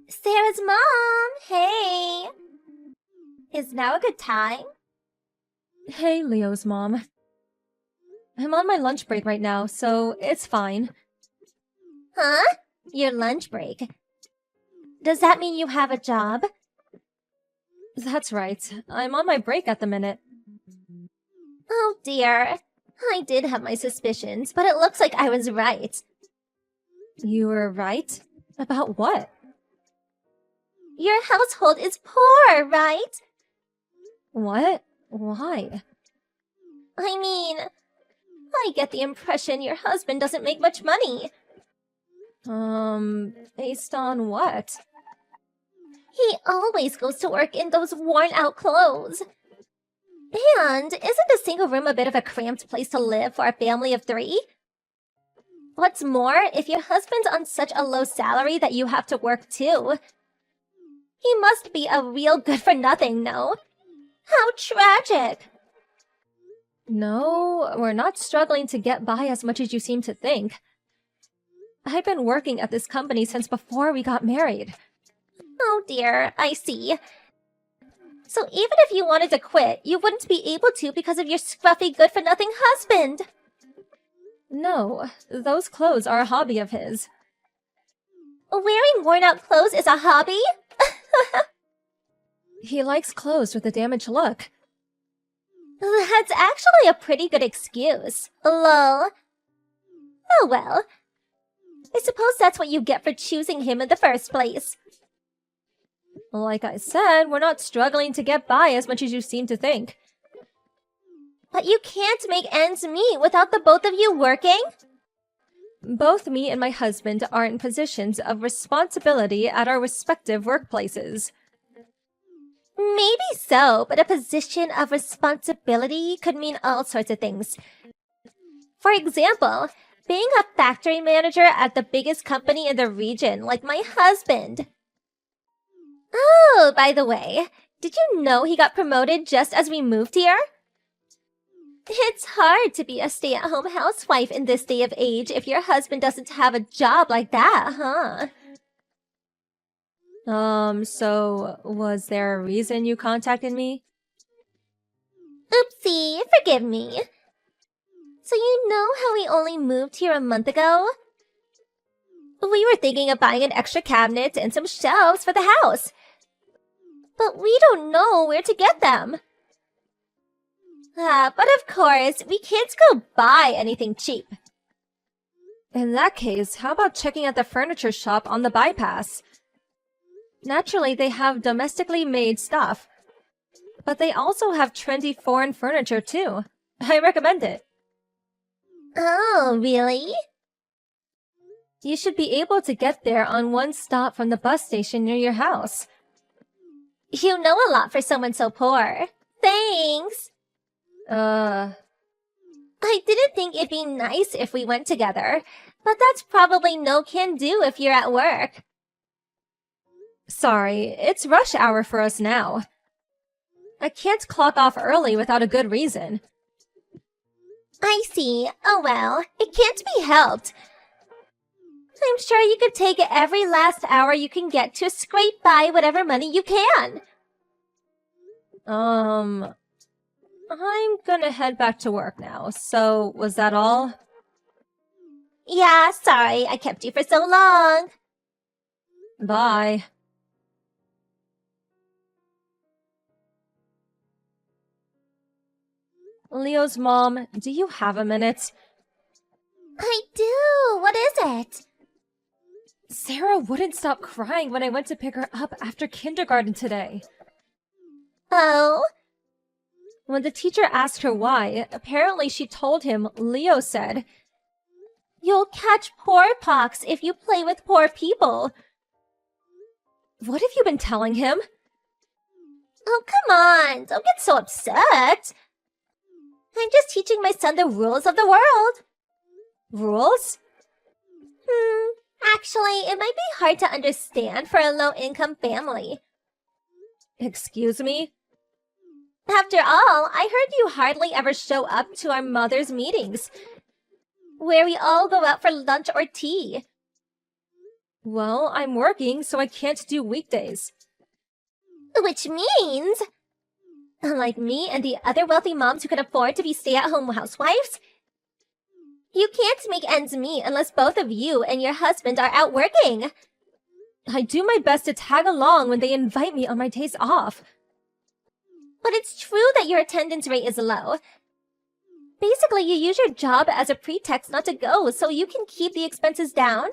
Sarah's mom! Hey! Is now a good time? Hey, Leo's mom. I'm on my lunch break right now, so it's fine. Huh? Your lunch break. Does that mean you have a job? That's right. I'm on my break at the minute. Oh dear. I did have my suspicions, but it looks like I was right. You were right? About what? Your household is poor, right? What? Why? I mean, I get the impression your husband doesn't make much money. Based on what? He always goes to work in those worn-out clothes. And isn't a single room a bit of a cramped place to live for a family of 3? What's more, if your husband's on such a low salary that you have to work too, he must be a real good-for-nothing, no? How tragic! No, we're not struggling to get by as much as you seem to think. I've been working at this company since before we got married. Oh dear, I see. So even if you wanted to quit, you wouldn't be able to because of your scruffy good-for-nothing husband! No, those clothes are a hobby of his. Wearing worn-out clothes is a hobby? He likes clothes with a damaged look. That's actually a pretty good excuse. Lol. Oh well. I suppose that's what you get for choosing him in the first place. Like I said, we're not struggling to get by as much as you seem to think. But you can't make ends meet without the both of you working? Both me and my husband are in positions of responsibility at our respective workplaces. Maybe so, but a position of responsibility could mean all sorts of things. For example, being a factory manager at the biggest company in the region, like my husband. Oh, by the way, did you know he got promoted just as we moved here? It's hard to be a stay-at-home housewife in this day of age if your husband doesn't have a job like that, huh? So was there a reason you contacted me? Oopsie, forgive me. So you know how we only moved here a month ago? We were thinking of buying an extra cabinet and some shelves for the house. But we don't know where to get them. But of course, we can't go buy anything cheap. In that case, how about checking out the furniture shop on the bypass? Naturally, they have domestically made stuff. But they also have trendy foreign furniture too. I recommend it. Oh, really? You should be able to get there on one stop from the bus station near your house. You know a lot for someone so poor. Thanks! I didn't think it'd be nice if we went together, but that's probably no can do if you're at work. Sorry, it's rush hour for us now. I can't clock off early without a good reason. I see. Oh well, it can't be helped. I'm sure you could take every last hour you can get to scrape by whatever money you can. I'm gonna head back to work now, so was that all? Yeah, sorry, I kept you for so long. Bye. Leo's mom, do you have a minute? I do. What is it? Sarah wouldn't stop crying when I went to pick her up after kindergarten today. Oh? When the teacher asked her why, apparently she told him Leo said, You'll catch pox if you play with poor people. What have you been telling him? Oh, come on. Don't get so upset. I'm just teaching my son the rules of the world. Rules? Actually, it might be hard to understand for a low-income family. Excuse me? After all, I heard you hardly ever show up to our mother's meetings, where we all go out for lunch or tea. Well, I'm working, so I can't do weekdays. Which means, unlike me and the other wealthy moms who can afford to be stay-at-home housewives, you can't make ends meet unless both of you and your husband are out working. I do my best to tag along when they invite me on my days off. But it's true that your attendance rate is low. Basically, you use your job as a pretext not to go so you can keep the expenses down.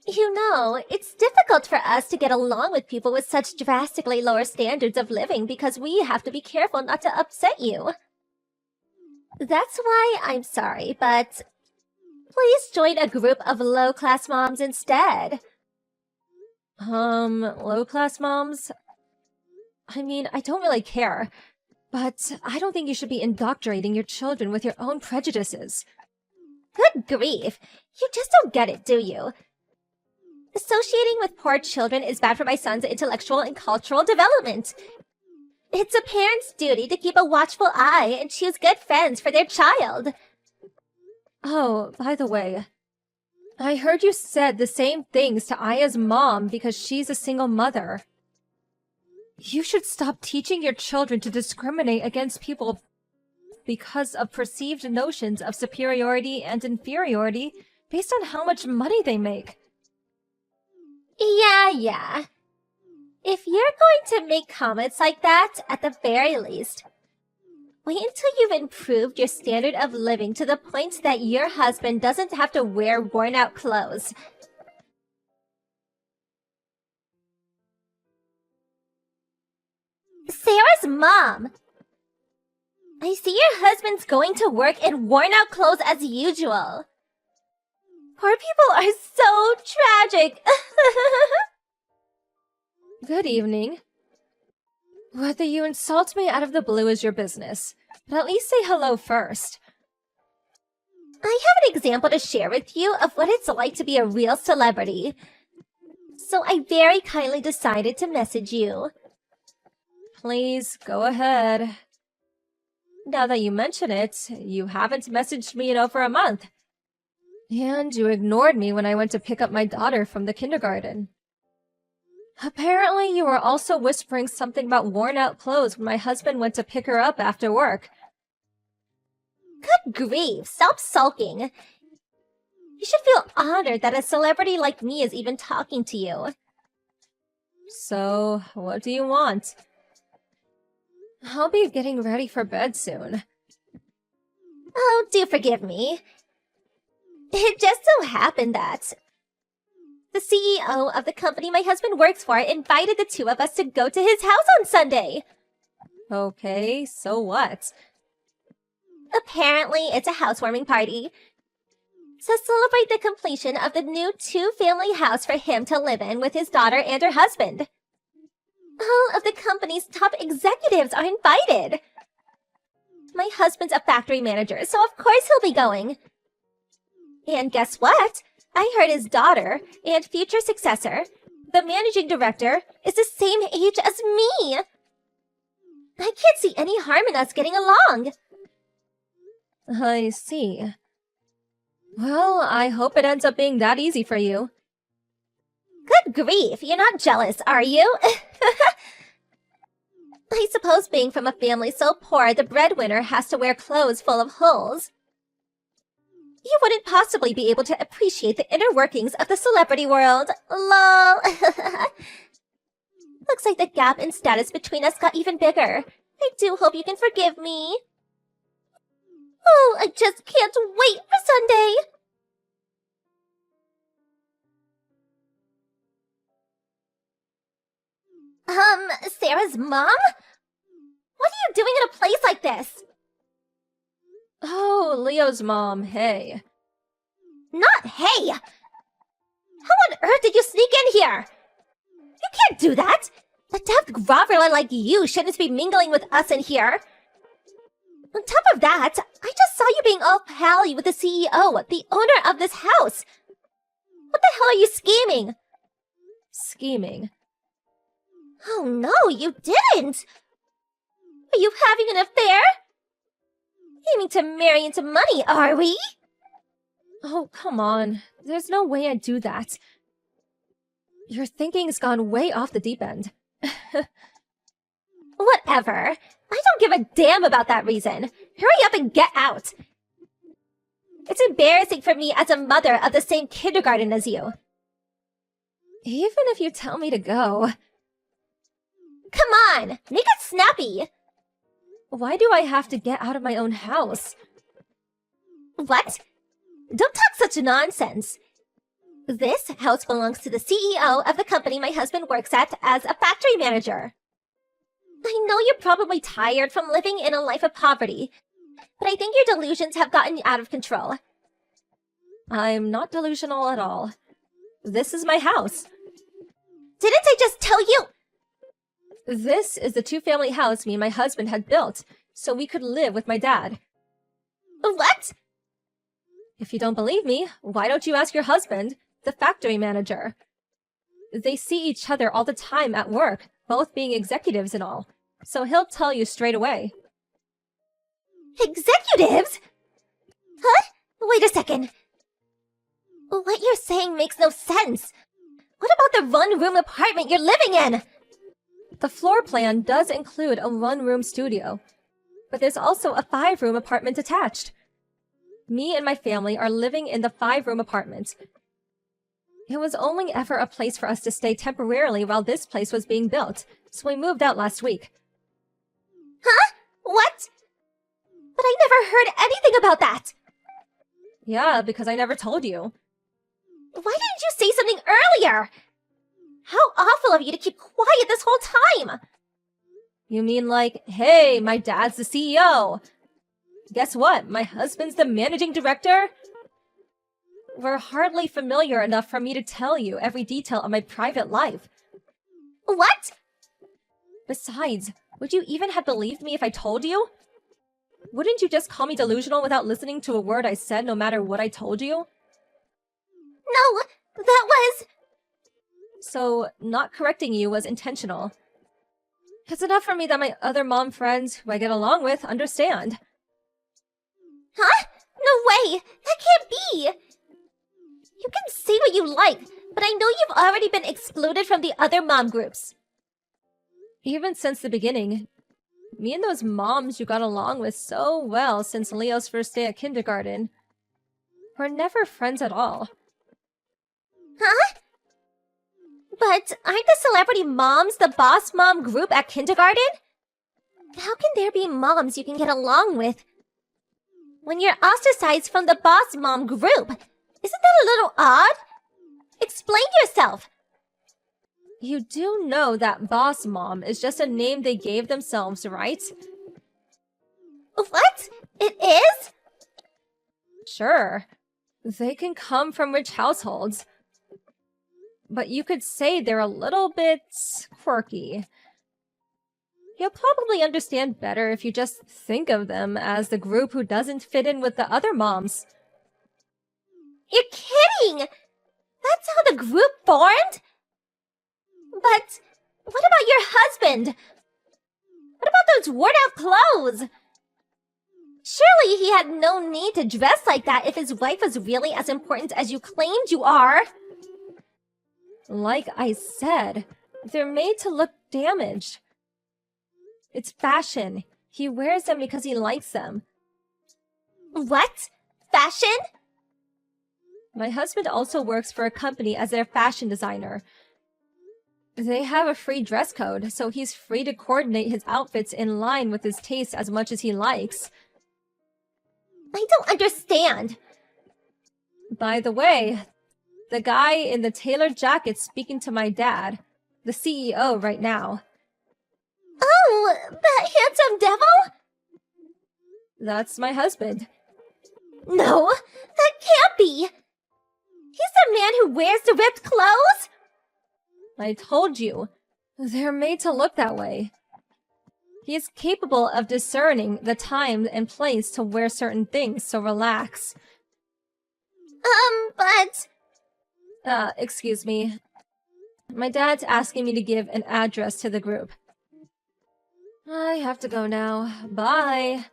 You know, it's difficult for us to get along with people with such drastically lower standards of living because we have to be careful not to upset you. That's why I'm sorry, but please join a group of low-class moms instead. Low-class moms? I mean, I don't really care, but I don't think you should be indoctrinating your children with your own prejudices. Good grief, you just don't get it, do you? Associating with poor children is bad for my son's intellectual and cultural development. It's a parent's duty to keep a watchful eye and choose good friends for their child. Oh, by the way, I heard you said the same things to Aya's mom because she's a single mother. You should stop teaching your children to discriminate against people because of perceived notions of superiority and inferiority based on how much money they make. Yeah. If you're going to make comments like that, at the very least, wait until you've improved your standard of living to the point that your husband doesn't have to wear worn-out clothes. Sarah's mom! I see your husband's going to work in worn-out clothes as usual. Poor people are so tragic. Good evening. Whether you insult me out of the blue is your business, but at least say hello first. I have an example to share with you of what it's like to be a real celebrity. So I very kindly decided to message you. Please, go ahead. Now that you mention it, you haven't messaged me in over a month. And you ignored me when I went to pick up my daughter from the kindergarten. Apparently, you were also whispering something about worn-out clothes when my husband went to pick her up after work. Good grief, stop sulking. You should feel honored that a celebrity like me is even talking to you. So, what do you want? I'll be getting ready for bed soon. Oh, do forgive me. It just so happened that the CEO of the company my husband works for invited the two of us to go to his house on Sunday. Okay, so what? Apparently, it's a housewarming party to celebrate the completion of the new two-family house for him to live in with his daughter and her husband. All of the company's top executives are invited. My husband's a factory manager, so of course he'll be going. And guess what? I heard his daughter and future successor, the managing director, is the same age as me. I can't see any harm in us getting along. I see. Well, I hope it ends up being that easy for you. Good grief, you're not jealous, are you? I suppose being from a family so poor the breadwinner has to wear clothes full of holes. You wouldn't possibly be able to appreciate the inner workings of the celebrity world. Lol. Looks like the gap in status between us got even bigger. I do hope you can forgive me. Oh, I just can't wait for Sunday. Sarah's mom? What are you doing in a place like this? Oh, Leo's mom, hey. Not hey! How on earth did you sneak in here? You can't do that! A daft groveler like you shouldn't be mingling with us in here. On top of that, I just saw you being all pally with the CEO, the owner of this house. What the hell are you scheming? Scheming? Oh no, you didn't! Are you having an affair? Aiming to marry into money, are we? Oh, come on. There's no way I'd do that. Your thinking's gone way off the deep end. Whatever. I don't give a damn about that reason. Hurry up and get out. It's embarrassing for me as a mother of the same kindergarten as you. Even if you tell me to go. Come on, make it snappy. Why do I have to get out of my own house? What? Don't talk such nonsense. This house belongs to the CEO of the company my husband works at as a factory manager. I know you're probably tired from living in a life of poverty, but I think your delusions have gotten out of control. I'm not delusional at all. This is my house. Didn't I just tell you? This is the two-family house me and my husband had built, so we could live with my dad. What? If you don't believe me, why don't you ask your husband, the factory manager? They see each other all the time at work, both being executives and all, so he'll tell you straight away. Executives? Huh? Wait a second. What you're saying makes no sense. What about the one-room apartment you're living in? The floor plan does include a one-room studio, but there's also a 5-room apartment attached. Me and my family are living in the 5-room apartment. It was only ever a place for us to stay temporarily while this place was being built, so we moved out last week. Huh? What? But I never heard anything about that. Yeah, because I never told you. Why didn't you say something earlier? How awful of you to keep quiet this whole time! You mean like, hey, my dad's the CEO. Guess what? My husband's the managing director? We're hardly familiar enough for me to tell you every detail of my private life. What? Besides, would you even have believed me if I told you? Wouldn't you just call me delusional without listening to a word I said no matter what I told you? No, that was... So, not correcting you was intentional. It's enough for me that my other mom friends, who I get along with, understand. Huh? No way! That can't be! You can say what you like, but I know you've already been excluded from the other mom groups. Even since the beginning, me and those moms you got along with so well since Leo's first day at kindergarten were never friends at all. Huh? But aren't the celebrity moms the boss mom group at kindergarten? How can there be moms you can get along with when you're ostracized from the boss mom group? Isn't that a little odd? Explain yourself. You do know that boss mom is just a name they gave themselves, right? What? It is? Sure. They can come from rich households. But you could say they're a little bit quirky. You'll probably understand better if you just think of them as the group who doesn't fit in with the other moms. You're kidding! That's how the group formed? But what about your husband? What about those worn-out clothes? Surely he had no need to dress like that if his wife was really as important as you claimed you are. Like I said, they're made to look damaged. It's fashion. He wears them because he likes them. What? Fashion? My husband also works for a company as their fashion designer. They have a free dress code, so he's free to coordinate his outfits in line with his taste as much as he likes. I don't understand. By the way, the guy in the tailored jacket's speaking to my dad, the CEO, right now. Oh, that handsome devil? That's my husband. No, that can't be. He's the man who wears the ripped clothes? I told you, they're made to look that way. He is capable of discerning the time and place to wear certain things, so relax. But... Excuse me. My dad's asking me to give an address to the group. I have to go now. Bye.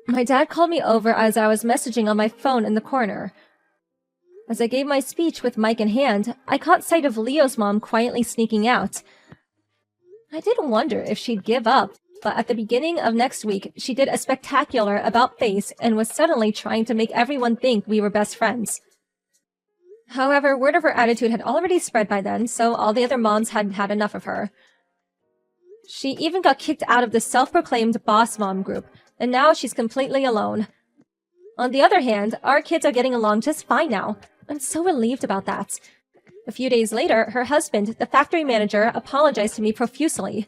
My dad called me over as I was messaging on my phone in the corner. As I gave my speech with mic in hand, I caught sight of Leo's mom quietly sneaking out. I did wonder if she'd give up, but at the beginning of next week, she did a spectacular about-face and was suddenly trying to make everyone think we were best friends. However, word of her attitude had already spread by then, so all the other moms hadn't had enough of her. She even got kicked out of the self-proclaimed boss mom group, and now she's completely alone. On the other hand, our kids are getting along just fine now. I'm so relieved about that. A few days later, her husband, the factory manager, apologized to me profusely.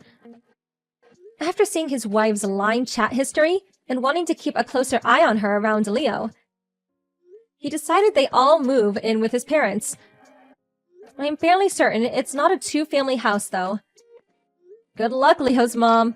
After seeing his wife's lying chat history and wanting to keep a closer eye on her around Leo, he decided they all move in with his parents. I'm fairly certain it's not a two-family house, though. Good luck, Leo's mom.